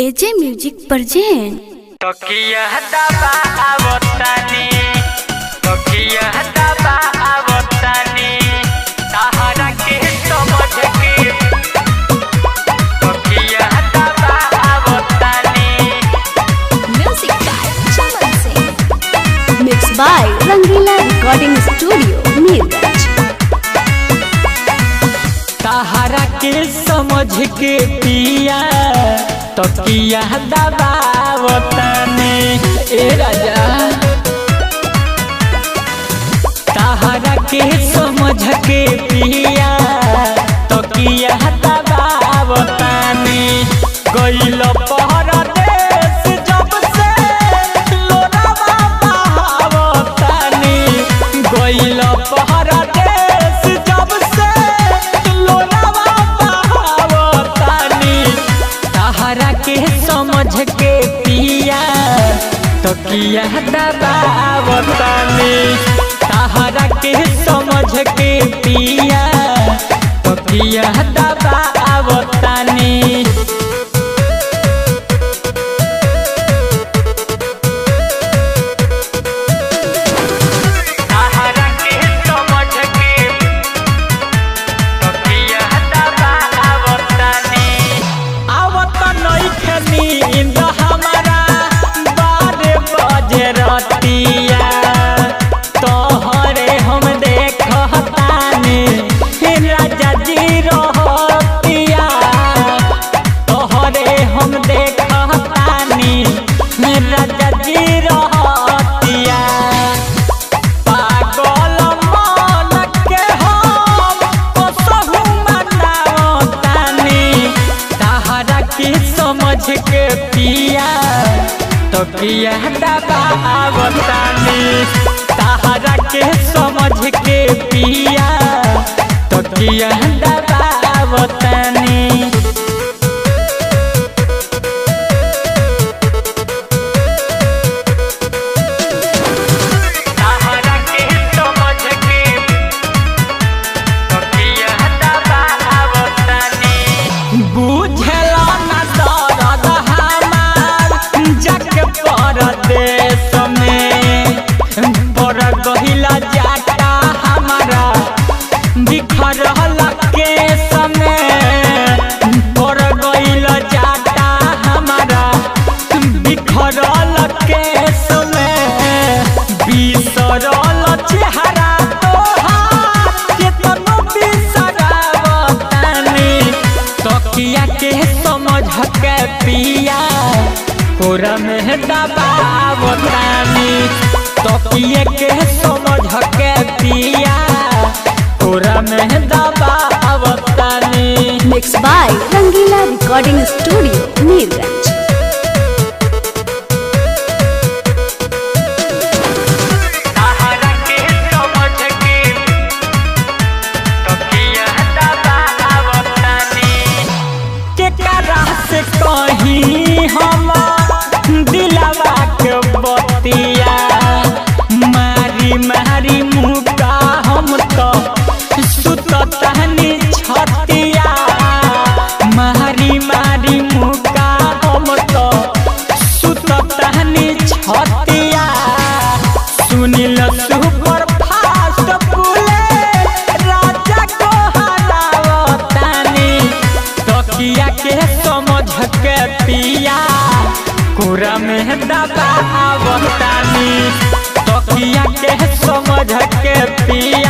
एजे music present तकिया दबा आवतानी तकिया दबा आवतानी सहारा के समझ के तकिया दबा आवतानी music by Chaman Singh mix by Rangila recording studio Mirganj. सहारा के समझ के पिया तकिया दबा आवतानी ए राजा सहारा के समझ के पिया तकिया दबा आवतानी गइल परदेस जब से लोरावा बहावतानी गइल परदेस जब से लोरावा बहावतानी सहारा के समझ के पिया तकिया दबा आवतानी सहारा के समझ के पिया तकिया दबा आवतानी सहारा के समझ के तकिया दबा आवतानी आवत नइखे नींद हमारा 12 बजे रतिया तोहरे हम देखतानी राजा जी रहतिया तोहरे हम देखतानी राजा जी रहतिया पागल मन के हम कसहु मनावतानी सहारा की समझ के पिया तकिया दबा आवतानी सहारा के समझ के पिया तकिया दबा आवतानी सहारा के समझ के तकिया दबा आवतानी बुझला ना दर्द हमार जाके परदेस में पर गहिला जाटा हमारा बिखरल केस में पर गहिला जाटा हमारा बिखरल केस में बिसरल चेहरा तोहार केतनो बिसरावतानी तकिया के समझ के पिया कोरा में दबावतानी तकिया के समझ के पिया कोरा में दबावतानी mix by Rangila recording studio Mirganj. सहारा के समझ के तकिया दबा आवतानी केकरा से कहीं हम दिलवा के बतिया मारी मारी मुका हम तो सुततहनी छतिया मारी मारी मुका हम तो सुततहनी छतिया सुनिल सुपर फास्ट पुले राजा को हरावतानी तकिया के समझ के पिया कोरा में दबा आवतानी तकिया के समझ के पिया